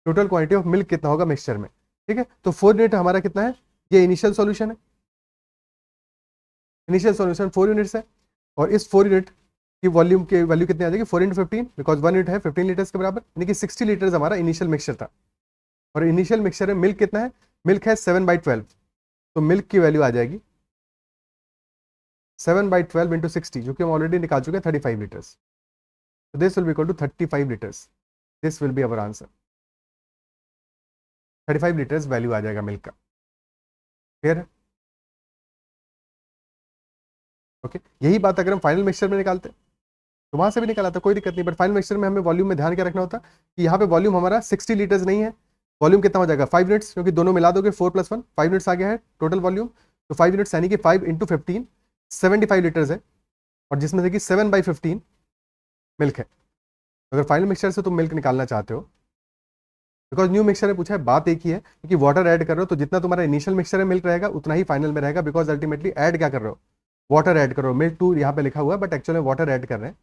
टोटल क्वांटिटी ऑफ मिल्क कितना होगा मिक्सचर में, ठीक है। तो 4 यूनिट हमारा कितना है, ये इनिशियल सॉल्यूशन है, इनिशियल सॉल्यूशन 4 यूनिट्स है, और इस 4 यूनिट की वॉल्यूम की वैल्यू कितनी आ जाएगी, 4 × 15, बिकॉज 1 यूनिट है 15 लीटर्स के बराबर, यानी कि 60 लीटर्स हमारा इनिशियल मिक्सचर था। और इनिशियल मिक्सचर में मिल्क कितना है, मिल्क है 7/12, तो मिल्क की वैल्यू आ जाएगी 7/12 into 60, जो कि हम ऑलरेडी निकाल चुके हैं 35 litres. So this will be equal to 35 liters. This will be our answer. 35 litres value आ जाएगा मिल्क का. क्लियर है? ओके. यही बात अगर हम फाइनल मिक्सचर में निकालते तो वहां से भी निकाला था, कोई दिक्कत नहीं. बट फाइनल मिक्सचर में हमें वॉल्यूम में ध्यान क्या रखना होता कि यहाँ पे वॉल्यूम हमारा 60 लीटर्स नहीं है. वॉल्यूम कितना हो जाएगा 5 यूनिट्स, क्योंकि दोनों मिला दोगे 4 + 1 5 यूनिट्स आ गया है टोटल वॉल्यूम. तो 5 यूनिट्स यानी कि 5 × 15 75 लीटर्स है, और जिसमें से कि 7/15 मिल्क है. अगर फाइनल मिक्सचर से तुम मिल्क निकालना चाहते हो, बिकॉज न्यू मिक्सचर में पूछा है, बात एक ही है, क्योंकि वाटर ऐड कर रहे हो तो जितना तुम्हारा इनिशियल मिक्सचर में मिल्क रहेगा उतना ही फाइनल में रहेगा. बिकॉज अल्टीमेटली ऐड क्या कर रहे हो, वाटर ऐड कर रहे हो. मिल्क 2 यहाँ पे लिखा हुआ है, बट एक्चुअली वाटर ऐड कर रहे हैं,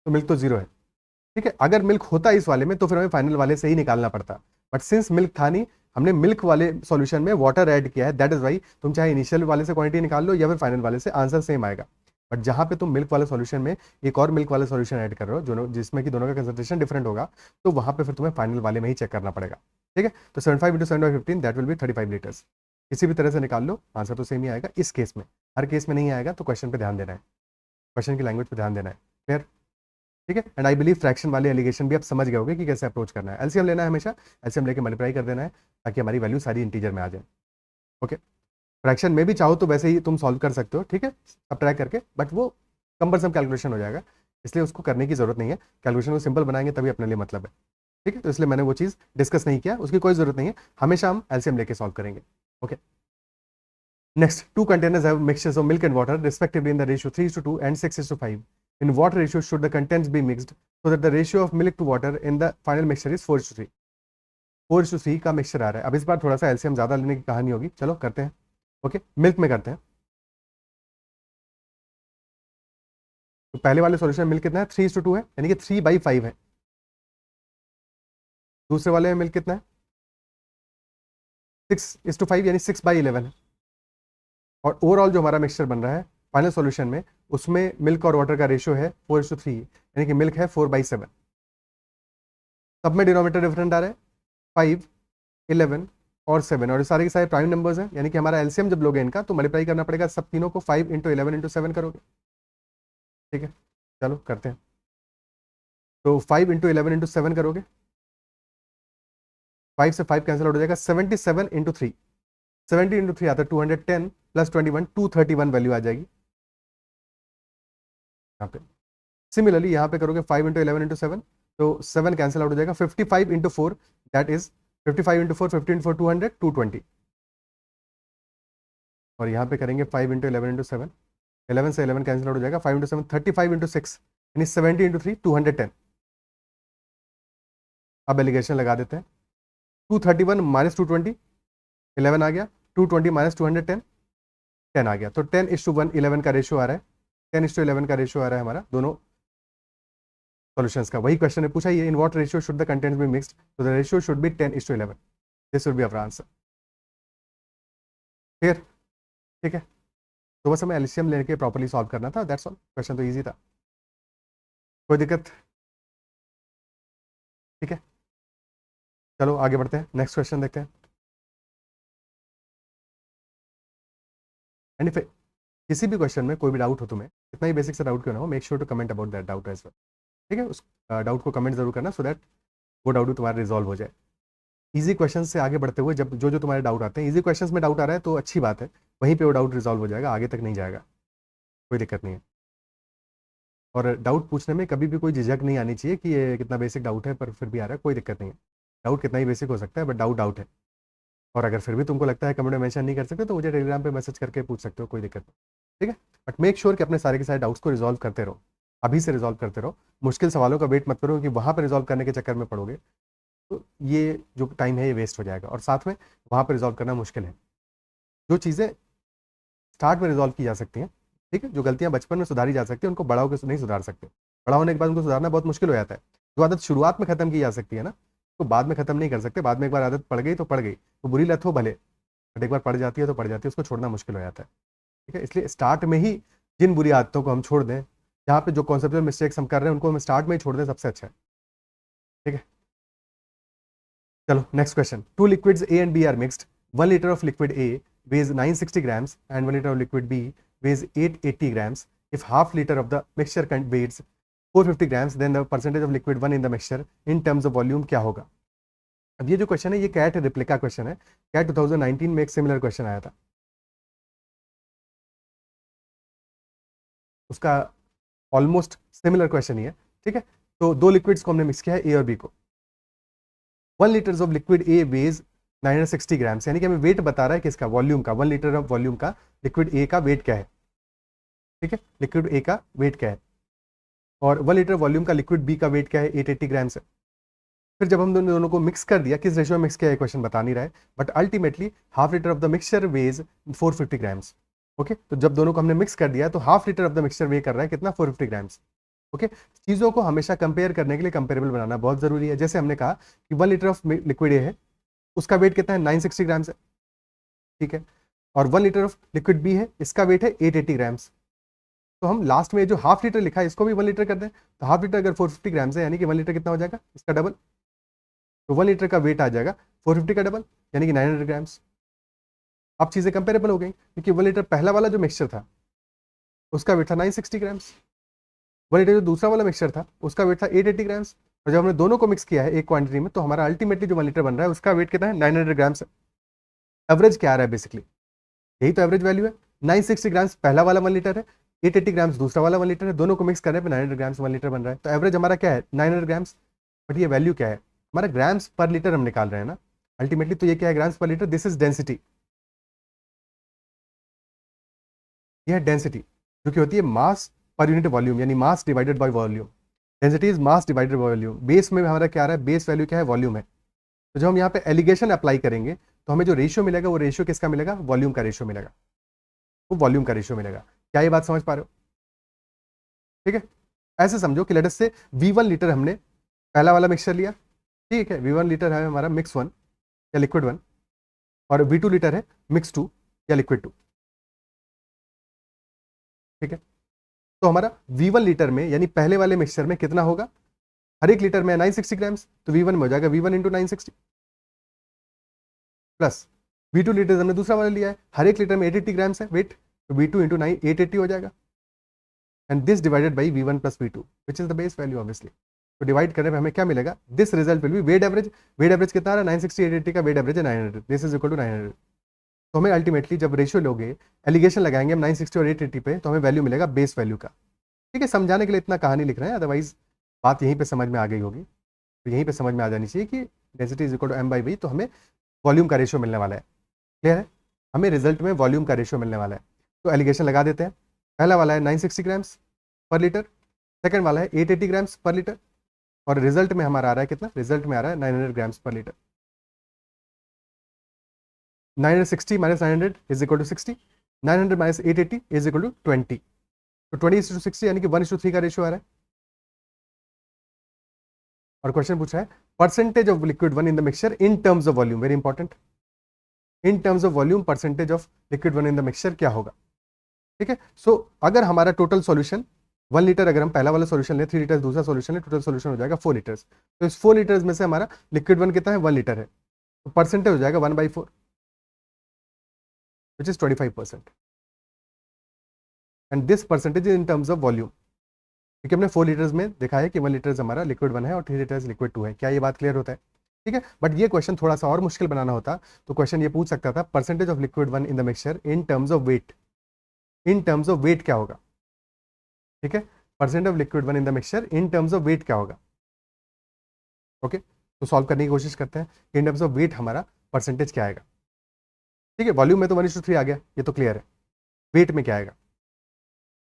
तो मिल्क तो 0 है. ठीक है. अगर मिल्क होता इस वाले में तो फिर हमें फाइनल वाले से ही निकालना पड़ता. बट सिंस मिल्क था नहीं, हमने मिल्क वाले सॉल्यूशन में वाटर ऐड किया है. दैट इज वाई तुम चाहे इनिशियल वाले से क्वांटिटी निकाल लो या फिर फाइनल वाले से, आंसर सेम आएगा. बट जहां पे तुम मिल्क वाले सॉल्यूशन में एक और मिल्क वाला सॉल्यूशन ऐड कर रहे हो, जो जिसमें कि दोनों का कंसंट्रेशन डिफरेंट होगा, तो वहां पे फिर तुम्हें फाइनल वाले में ही चेक करना पड़ेगा. ठीक है. तो 75 × 7/15 दैट विल बी 35 लीटर्स. किसी भी तरह से निकाल लो, आंसर तो सेम ही आएगा. इस केस में, हर केस में नहीं आएगा, तो क्वेश्चन पे ध्यान देना है, क्वेश्चन की लैंग्वेज पे ध्यान देना है. क्लियर? ठीक है. एंड आई बिलीव फ्रैक्शन वाले एलिगेशन भी आप समझ गए होगे कि कैसे अप्रोच करना है. एलसीएम लेना है हमेशा, एलसीएम लेके मल्टीप्लाई कर देना है ताकि हमारी वैल्यू सारी इंटीजर में आ जाए. ओके. फ्रैक्शन में भी चाहो तो वैसे ही तुम सॉल्व कर सकते हो, ठीक है, सब्ट्रैक्ट करके, बट वो कम्बरसम कैलकुलेशन हो जाएगा, इसलिए उसको करने की जरूरत नहीं है. कैलकुलेशन को सिंपल बनाएंगे तभी अपने लिए मतलब है. ठीक है. तो इसलिए मैंने वो चीज़ डिस्कस नहीं किया, उसकी कोई जरूरत नहीं है. हमेशा हम एलसीएम लेके सॉल्व करेंगे. Okay. Next, 2 containers have mixtures of milk and water respectively in the ratio 3:2 and 6:5. In what ratio should the contents be mixed so that the ratio of milk to water in the final mixture is 4:3? 4:3 का mixture आ रहा है. अब इस बार थोड़ा सा LCM ज्यादा लेने की कहानी होगी. चलो करते हैं. ओके. मिल्क में करते हैं. तो पहले वाले सॉल्यूशन में मिल्क कितना है, 3:2 है, यानी कि 3/5 है. दूसरे वाले में मिल्क कितना है, 6:5, यानी 6/11 है. और ओवरऑल जो हमारा मिक्सचर बन रहा है फाइनल सॉल्यूशन में, उसमें मिल्क और वाटर का रेशियो है 4:3, यानी कि मिल्क है 4/7. सब में डिनोमिनेटर डिफरेंट आ रहा है, 5, 11 और 7, और ये सारे के सारे प्राइम नंबर्स हैं. यानी कि हमारा एलसीएम जब लोगे इनका तो मल्टीप्लाई करना पड़ेगा सब तीनों को. 5 × 11 × 7 करोगे. ठीक है. चलो करते हैं. तो 5 × 11 × 7 करोगे, 5 से 5 कैंसिल आउट हो जाएगा. 77 × 3, 70 × 3 आता है 210 + 21 231 वैल्यू आ जाएगी यहाँ पे. सिमिलरली यहाँ पे करोगे 5 × 11 × 7, तो 7 कैंसिल आउट हो जाएगा. 55 × 4 दैट इज 55 × 4, 15 × 4 200 220. और यहाँ पे करेंगे 5 × 11 × 7, 11 से 11 कैंसिल आउट हो जाएगा. 5 × 7 35 × 6, यानी 70 × 3 210. अब एलिगेशन लगा देते हैं. 231 - 220 11 आ गया, 220 - 210 10 आ गया. तो 10:1 11 का रेशियो आ रहा है. 10:11 का रेशियो आ रहा है हमारा दोनों सॉल्यूशंस का. वही क्वेश्चन ने पूछा, ये in what ratio should the contents be mixed, तो the ratio should be 10:11. This will be our answer. Clear? ठीक है. तो बस हमें एलसीएम लेके प्रॉपर्ली सॉल्व करना था, दैट्स ऑल. क्वेश्चन तो ईजी था, कोई दिक्कत? ठीक है. चलो आगे बढ़ते हैं, नेक्स्ट क्वेश्चन देखते हैं. एंड इफ किसी भी क्वेश्चन में कोई भी डाउट हो तुम्हें, कितना ही बेसिक से डाउट क्यों ना हो, make sure to comment about that doubt as well. ठीक है. उस डाउट को कमेंट जरूर करना, सो दैट वो डाउट भी तुम्हारा रिजॉल्व हो जाए. इजी क्वेश्चन से आगे बढ़ते हुए जब जो तुम्हारे डाउट आते हैं, इजी क्वेश्चंस में डाउट आ रहा है तो अच्छी बात है, वहीं पे वो डाउट रिजॉल्व हो जाएगा, आगे तक नहीं जाएगा, कोई दिक्कत नहीं है. और डाउट पूछने में कभी भी कोई झिझक नहीं आनी चाहिए कि ये कितना बेसिक डाउट है पर फिर भी आ रहा है, कोई दिक्कत नहीं है. डाउट कितना ही बेसिक हो सकता है, बट डाउट डाउट है. और अगर फिर भी तुमको लगता है कमेंट में मेंशन नहीं कर सकते तो मुझे टेलीग्राम पे मैसेज करके पूछ सकते हो, कोई दिक्कत नहीं. ठीक है. बट मेक श्योर कि अपने सारे के सारे डाउट्स को रिजॉल्व करते रहो, अभी से रिजॉल्व करते रहो. मुश्किल सवालों का वेट मत करो कि वहाँ पर रिजॉल्व करने के चक्कर में पड़ोगे तो ये जो टाइम है ये वेस्ट हो जाएगा, और साथ में वहाँ पर रिजॉल्व करना मुश्किल है. जो चीज़ें स्टार्ट में रिजॉल्व की जा सकती हैं, ठीक है, जो गलतियाँ बचपन में सुधारी जा सकती है, उनको बड़ा होकर नहीं सुधार सकते. बड़ा होने के बाद उनको सुधारना बहुत मुश्किल हो जाता है. जो आदत शुरुआत में खत्म की जा सकती है ना, तो बाद में खत्म नहीं कर सकते. बाद में एक बार आदत पड़ गई तो पड़ गई, तो बुरी लत हो भले, बट एक बार पड़ जाती है तो पड़ जाती है, उसको छोड़ना मुश्किल हो जाता है. ठीक है. इसलिए स्टार्ट में ही जिन बुरी आदतों को हम छोड़ दें, जहाँ पे जो कॉन्सेप्चुअल मिस्टेक्स हम कर रहे हैं उनको हम स्टार्ट में ही छोड़ दें, सबसे अच्छा है. ठीक है. चलो next question. 2 liquids A and B are mixed. 1 liter of liquid A weighs 960 grams and 1 liter of liquid B weighs 880 grams. If half liter of the mixture weighs 450 grams, then the percentage of liquid 1 in the mixture in terms of volume क्या होगा? अब ये जो question है ये cat replica question है। Cat 2019 में एक सिमिलर क्वेश्चन आया था, उसका ऑलमोस्ट सिमिलर क्वेश्चन ही है। ठीक है, तो दो लिक्विड्स को हमने मिक्स किया है, ए और बी को। 1 litre of liquid A weighs 960 grams, यानी कि हमें वेट बता रहा है किसका, वॉल्यूम का। 1 लीटर ऑफ वॉल्यूम का लिक्विड ए का वेट क्या है? ठीक है, लिक्विड ए का वेट क्या है, और 1 लीटर वॉल्यूम का लिक्विड बी का वेट क्या है? 880 ग्राम्स है। फिर जब हम दोनों को मिक्स कर दिया, किस रेशियो में मिक्स किया है क्वेश्चन बता नहीं रहा है, but ultimately half litre of the mixture weighs 450 grams. Okay, तो जब दोनों को हमने मिक्स कर दिया तो half litre of the mixture weigh कर रहा है कितना? 450 ग्राम्स। ओके, चीज़ों को हमेशा कंपेयर करने के लिए कंपेरेबल बनाना बहुत जरूरी है। जैसे हमने कहा कि 1 लीटर ऑफ लिक्विड ए है, उसका वेट कितना है? 960 ग्राम्स है। ठीक है, और 1 लीटर ऑफ लिक्विड बी है, इसका वेट है 880 ग्राम्स। तो हम लास्ट में जो हाफ लीटर लिखा है इसको भी 1 लीटर कर दें, तो हाफ लीटर अगर 450 ग्राम्स है, यानी कि 1 लीटर कितना हो जाएगा? इसका डबल। तो 1 लीटर का वेट आ जाएगा 450 का डबल, यानी कि 900 ग्राम्स। अब चीज़ें कंपेरेबल हो गई, क्योंकि 1 लीटर पहला वाला जो मिक्सचर था उसका वेट था 960 ग्राम्स, 1 लीटर जो दूसरा वाला मिक्सचर था उसका वेट था 880 ग्राम्स। और जब हमने दोनों को मिक्स किया है एक क्वांटिटी में, तो हमारा अल्टीमेटली जो 1 लीटर बन रहा है उसका वेट कितना है? 900 ग्राम्स। एवरेज क्या आ रहा है? बेसिकली यही तो एवरेज वैल्यू है। 960 ग्राम्स पहला वाला 1 लीटर है, 880 ग्राम्स दूसरा वाला 1 लीटर है, दोनों को मिक्स करने पे 900 ग्राम्स 1 लीटर बन रहा है। तो एवरेज हमारा क्या है? 900 ग्राम्स। बट ये वैल्यू क्या है? हमारा ग्राम्स पर लीटर हम निकाल रहे हैं ना अल्टीमेटली। तो ये क्या है? ग्राम्स पर लीटर। दिस इज डेंसिटी, यह डेंसिटी जो कि होती है मास पर यूनिट वॉल्यूम, यानी mass divided by volume. Density is mass divided by volume. Base में हमारा क्या आ रहा है? बेस वैल्यू क्या है? वॉल्यूम है। तो जब हम यहाँ पे एलिगेशन अप्लाई करेंगे तो हमें जो रेशियो मिलेगा वो रेशियो किसका मिलेगा? वॉल्यूम का रेशियो मिलेगा, वो वॉल्यूम का रेशियो मिलेगा। क्या ये बात समझ पा रहे हो? ठीक है, ऐसे समझो कि लेट अस से V1 लीटर हमने पहला वाला मिक्सचर लिया। ठीक है, V1 लीटर है हमारा मिक्स 1 या लिक्विड 1, और V2 लीटर है मिक्स 2 या लिक्विड 2। ठीक है, तो हमारा V1 लीटर में यानी पहले वाले मिक्सचर में कितना होगा? हर एक लीटर में 960 ग्राम्स, तो V1 में हो जाएगा V1 into 960 plus V2 litre हमने दूसरा वाला लिया है, हर एक लीटर में 880 ग्राम्स है वेट, तो V2 इंटू 9 880 हो जाएगा। And this divided by V1 plus V2 which is the base value obviously. तो डिवाइड करने पे हमें क्या मिलेगा? This result will be weight average. Weight average कितना आ रहा है? 960 880 का वेट एवरेज है 900, दिस इज इक्वल टू 900। तो हमें अल्टीमेटली जब रेशियो लोगे, एलिगेशन लगाएंगे हम 960 और 880 पे, तो हमें वैल्यू मिलेगा बेस वैल्यू का। ठीक है, समझाने के लिए इतना कहानी लिख रहे हैं, अदरवाइज बात यहीं पे समझ में आ गई होगी। तो यहीं पे समझ में आ जानी चाहिए कि density is equal to m/v, तो हमें वॉल्यूम का रेशियो मिलने वाला है। क्लियर है? हमें रिजल्ट में वॉल्यूम का रेशियो मिलने वाला है। तो एलिगेशन लगा देते हैं। पहला वाला है 960 ग्राम्स पर लीटर, सेकंड वाला है 880 ग्राम्स पर लीटर, और रिजल्ट में हमारा आ रहा है कितना? रिजल्ट में आ रहा है 900 ग्राम्स पर litre. 960 minus 900 is equal to 60, 900 minus 880 is equal to 20। तो 20:60 यानी कि 1:3 का रेशियो आ रहा है। और क्वेश्चन पूछा है percentage of liquid 1 in the mixture in terms of volume, very important. In terms of volume percentage of liquid 1 in the mixture क्या होगा? ठीक है, सो अगर हमारा टोटल सॉल्यूशन 1 लीटर, अगर हम पहला वाला सॉल्यूशन ले 3 लीटर, दूसरा सॉल्यूशन ले, टोटल सॉल्यूशन हो जाएगा 4 लीटर्स। तो इस 4 लीटर्स में से हमारा लिक्विड 1 कितना है? 1 लीटर है, तो परसेंटेज हो जाएगा 1/4 which is 25%। And this percentage in terms of volume, क्योंकि हमने 4 लीटर्स में देखा है कि 1 लीटर्स हमारा लिक्विड 1 है और 3 लीटर्स लिक्विड 2 है। क्या ये बात क्लियर होता है? ठीक है, बट ये क्वेश्चन थोड़ा सा और मुश्किल बनाना होता तो क्वेश्चन ये पूछ सकता था percentage of liquid 1 in the mixture in terms of weight. In terms of weight क्या होगा? ठीक है, percent of liquid 1 in the mixture in terms of weight क्या होगा? ओके, तो सॉल्व करने की कोशिश करते हैं कि इन टर्म्स ऑफ वेट हमारा परसेंटेज क्या आएगा। ठीक है, वॉल्यूम में तो 1:3 आ गया, ये तो क्लियर है। वेट में क्या आएगा?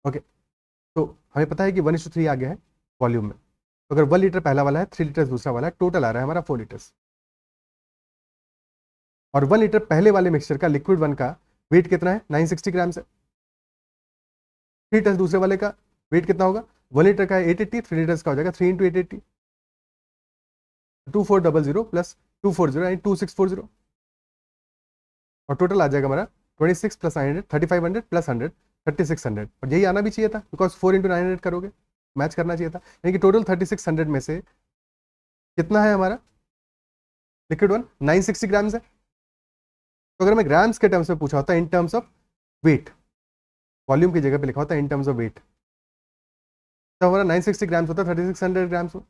ओके, तो हमें पता है कि 1:3 आ गया है वॉल्यूम में। तो अगर 1 लीटर पहला वाला है, 3 लीटर दूसरा वाला है, टोटल आ रहा है हमारा 4 लीटर्स। और 1 लीटर पहले वाले मिक्सचर का लिक्विड 1 का वेट कितना है? 960 ग्राम्स है। 3 लीटर दूसरे वाले का वेट कितना होगा? 1 लीटर का है 880, 3 लीटर्स का हो जाएगा 3 इंटू 880, 2400 प्लस 240 यानी 2640, और टोटल आ जाएगा हमारा 26 प्लस 900 3500 प्लस 100 3600। और यही आना भी चाहिए था, बिकॉज 4 इंटू 900 करोगे, मैच करना चाहिए था। यानी कि टोटल 3600 में से कितना है हमारा लिक्विड 1? 960 ग्राम्स है। तो अगर मैं ग्राम्स के टर्म्स में पूछा होता in terms of weight, volume की जगह पे लिखा होता है इन टर्म्स ऑफ वेट। तो हमारा 960 ग्राम्स होता है 3600 ग्राम्स हो,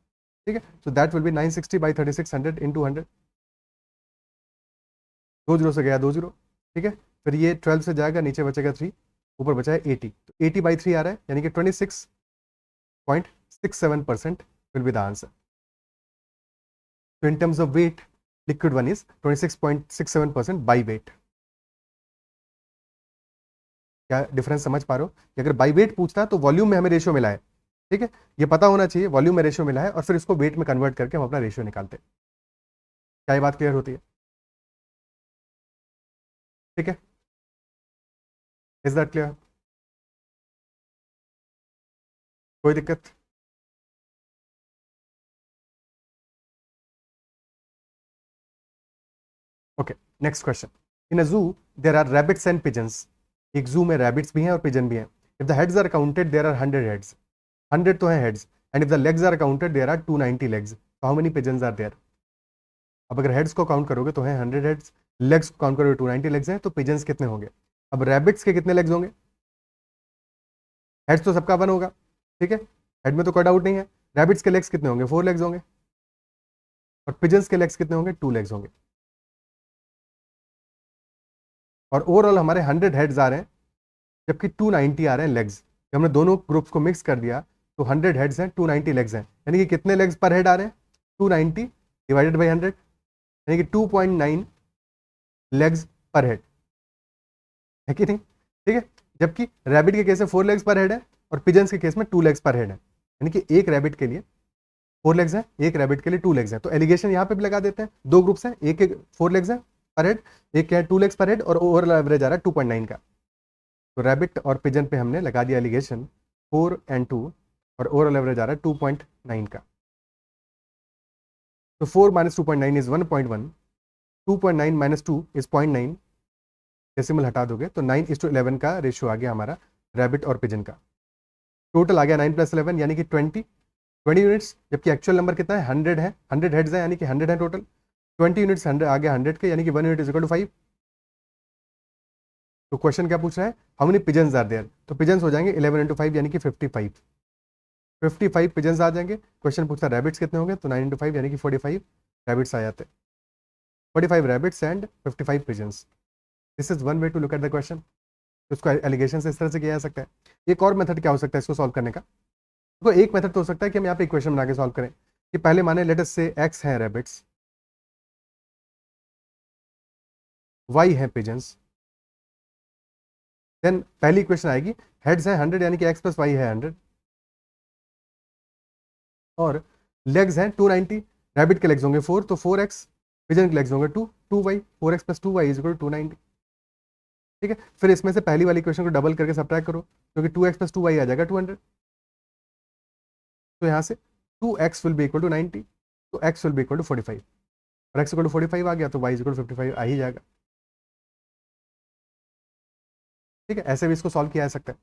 ठीक है। So that will B 960 by 3600 into 100, 2 zero से गया 2 जीरो, ठीक है। फिर ये 12 से जाएगा, नीचे बचेगा 3, ऊपर बचा है 80, तो 80 बाई 3 आ रहा है, यानी कि 26.67% विल बी द आंसर। तो in terms of weight liquid one is 26.67% by weight. क्या डिफरेंस समझ पा रहे हो कि अगर बाई वेट पूछता है तो वॉल्यूम में हमें रेशियो मिला है, ठीक है, ये पता होना चाहिए वॉल्यूम में रेशियो मिला है, और फिर इसको वेट में कन्वर्ट करके हम अपना रेशियो निकालते हैं। क्या ये बात क्लियर होती है? ठीक है, इज दैट क्लियर? कोई दिक्कत? Okay, next question. In a zoo there are rabbits and pigeons. एक जू में रैबिट्स भी हैं और पिजन भी हैं। If the heads are counted there are 100 heads, 100 तो है heads, and if the legs are counted there are 290 legs, तो how many pigeons are there? अब अगर हेड्स को काउंट करोगे तो है 100 हेड्स, लेग्स को काउंट करोगे 290 लेग्स हैं, तो पिजन्स कितने होंगे? अब रैबिट्स के कितने लेग्स होंगे? हेड्स तो सबका 1 होगा, ठीक है, हेड में तो कोई डाउट नहीं है। रैबिट्स के लेग्स कितने होंगे? 4 लेग्स होंगे, और पिजन्स के लेग्स कितने होंगे? 2 लेग्स होंगे। और ओवरऑल हमारे 100 हेड्स आ रहे हैं, जबकि 290 आ रहे हैं लेग्स। जब हमने दोनों ग्रुप्स को मिक्स कर दिया तो 100 हेड्स हैं, 290 लेग्स हैं, यानी कि कितने लेग्स पर हेड आ रहे हैं? 290 डिवाइडेड बाई 100, यानी कि 2.9 लेग्स पर हेड, है कि नहीं? ठीक है, जबकि रैबिट के केस में 4 लेग्स पर हेड है, और पिजन्स के केस में 2 लेग्स पर हेड है, यानी कि एक रैबिट के लिए 4 लेग्स हैं, एक रैबिट के लिए 2 लेग्स हैं। तो एलिगेशन यहाँ पे भी लगा देते हैं, दो ग्रुप्स हैं, एक एक 4 लेग्स हैं पर हेड, एक क्या है 2 लेग्स पर हेड, और ओवरऑल एवरेज आ रहा है 2.9 का। तो रैबिट और पिजन पे हमने लगा दिया एलिगेशन 4 and 2, और ओवरऑल एवरेज आ रहा है 2.9 का। तो 4 - 2.9 इज 1.1, 2.9 - 2 इज 0.9, डेसिमल हटा दोगे तो 9:11 का रेशियो आ गया हमारा रैबिट और पिजन का। टोटल आ गया 9 + 11 यानी कि 20 यूनिट्स, जबकि एक्चुअल नंबर कितना है? 100 है, 100 हेड्स है, यानी कि 100 है टोटल। 20 यूनिट्स 100 आ गया 100 के, यानी कि 1 यूनिट इज इक्वल टू 5। तो क्वेश्चन क्या पूछ रहा है? How many pigeons are there? तो पिजन्स हो जाएंगे 11 × 5 यानी कि 55, 55 पिजन्स आ जाएंगे। क्वेश्चन पूछता है रैबिट्स कितने होंगे? तो 9 × 5 यानी कि 45 रैबिट्स आ जाते हैं, 45 rabbits and 55 pigeons. This is one way to look at the question. उसको एलिगेशन से इस तरह से किया जा सकता है। एक और मेथड क्या हो सकता है इसको सॉल्व करने का? तो एक मेथड तो हो सकता है कि हम यहाँ पे इक्वेशन बना के सॉल्व करें कि पहले माने लेट अस से x है रैबिट्स, y है पिजन्स, देन पहली इक्वेशन आएगी हेड्स है 100 यानी कि x + y है 100, और लेग्स हैं 290, रैबिट के लेग्स होंगे 4, तो 4x, पिजन के लेग्स होंगे 2, 2y, 4x + 2y is equal to 290, ठीक है। फिर इसमें से पहली वाली इक्वेशन को डबल करके सब्ट्रैक्ट करो, क्योंकि 2x + 2y आ जाएगा 200, तो यहाँ से 2x will be equal to 90, तो x will be equal to 45, और x इक्वल टू 45 आ गया तो y इज इक्वल टू 55 आ ही जाएगा, ठीक है। ऐसे भी इसको सॉल्व किया जा सकता है।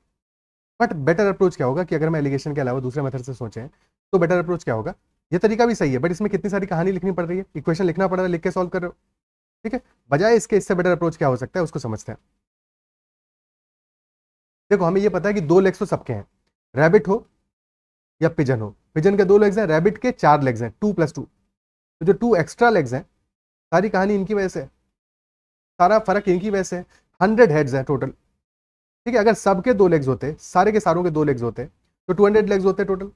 बट बेटर अप्रोच क्या होगा कि अगर हम एलिगेशन के अलावा दूसरे मेथड से सोचें तो बेटर अप्रोच क्या होगा? ये तरीका भी सही है, बट इसमें कितनी सारी कहानी लिखनी पड़ रही है, इक्वेशन लिखना पड़ रहा है, लिख के सॉल्व कर रहे हो, ठीक है। बजाय इसके इससे बेटर अप्रोच क्या हो सकता है उसको समझते हैं। देखो हमें ये पता है कि 2 लेग्स तो सबके हैं, रैबिट हो या पिजन हो, पिजन के 2 लेग्स हैं, रैबिट के 4 लेग्स हैं, 2 + 2, तो जो 2 एक्स्ट्रा लेग्स हैं सारी कहानी इनकी वजह से, सारा फर्क इनकी वजह से। 100 हेड्स है टोटल, ठीक है। अगर सबके 2 लेग्स होते, सारे के सारों के 2 लेग्स होते, तो 200 लेग्स होते टोटल,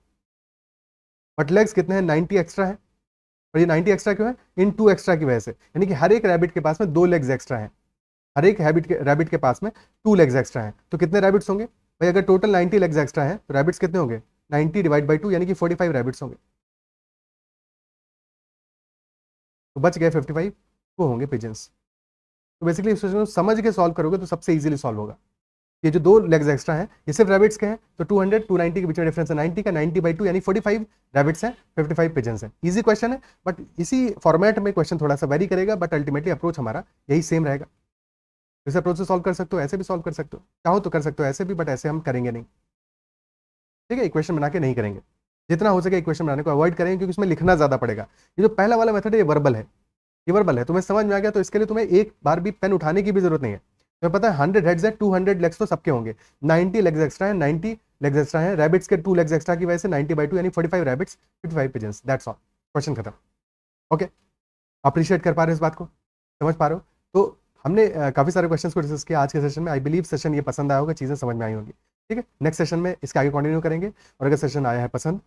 बट लेग्स कितने हैं? 90 एक्स्ट्रा है, और ये 90 एक्स्ट्रा क्यों है? इन 2 एक्स्ट्रा की वजह से, यानी कि हर एक रैबिट के पास में 2 लेग्स एक्स्ट्रा हैं, हर एक रैबिट के पास में 2 लेग्स एक्स्ट्रा हैं, तो कितने रैबिट्स होंगे भाई? अगर टोटल 90 लेग्स एक्स्ट्रा हैं तो रैबिट्स कितने होंगे? 90 डिवाइड बाई 2 यानी कि 45 रैबिट्स होंगे, तो बच गए 55, वो होंगे पिजन्स। तो बेसिकली इस क्वेश्चन को समझ के सॉल्व करोगे तो सबसे इजीली सॉल्व होगा। ये जो 2 लेग्स एक्स्ट्रा हैं ये सिर्फ रैबिट्स के हैं, तो 200 290 के बीच में डिफरेंस है 90 का, 90/2 यानी 45 रैबिट्स हैं, 55 पिजन्स हैं। इजी क्वेश्चन है, बट इसी फॉर्मेट में क्वेश्चन थोड़ा सा वेरी करेगा, बट अल्टीमेटली अप्रोच हमारा यही सेम रहेगा। इस अप्रोच से सॉल्व कर सकते हो, ऐसे भी सॉल्व कर सकते हो, चाहो तो कर सकते हो ऐसे भी, बट ऐसे हम करेंगे नहीं, ठीक है। इक्वेशन बना के नहीं करेंगे, जितना हो सके इक्वेशन बनाने को अवॉइड करेंगे, क्योंकि उसमें लिखना ज्यादा पड़ेगा। ये जो पहला वाला मेथड है ये वर्बल है, ये वर्बल है, तुम्हें समझ में आ गया तो इसके लिए तुम्हें एक बार भी पेन उठाने की भी जरूरत नहीं है, तो पता है 100 हेड्स है, 200 लेग्स तो सबके होंगे, 90 लेग्स एक्स्ट्रा है, 90 लेग्स एक्स्ट्रा है, रैबिट्स के 2 लेग्स एक्स्ट्रा की वजह से 90/2 यानी 45 rabbits, 55 pigeons, that's all, question खत्म। ओके, अप्रिशिएट कर पा रहे हो इस बात को, समझ पा रहे हो? तो हमने काफ़ी सारे क्वेश्चंस को डिस्कस किया आज के सेशन में। आई बिलीव सेशन ये पसंद आया होगा, चीज़ें समझ में आई होंगी। ठीक है, नेक्स्ट सेशन में इसके आगे कंटिन्यू करेंगे, और अगर सेशन आया है पसंद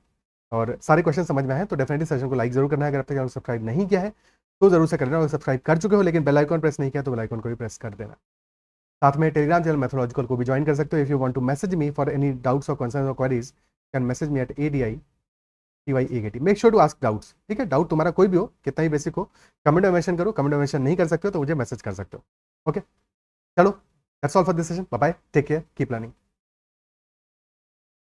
और सारे क्वेश्चन समझ में आए तो डेफिनेटली सेशन को लाइक जरूर करना है। अगर अब तक चैनल सब्सक्राइब नहीं किया है तो जरूर से करना, अगर सब्सक्राइब कर चुके हो लेकिन बेल आइकन प्रेस नहीं किया तो बेल आइकन को भी प्रेस कर देना। साथ में टेलीग्राम चैनल मैथोलॉजिकल को भी ज्वाइन कर सकते हो। If you want to message me for any doubts और कंसर्न्स और queries, can message me at ADI make sure to ask doubts. ठीक है, डाउट तुम्हारा कोई भी हो, कितना ही बेसिक हो, कमेंट में मेंशन करो। कमेंट में मेंशन नहीं कर सकते हो तो मुझे मैसेज कर सकते हो। ओके, चलो, that's all for this session, bye bye, take care, keep learning.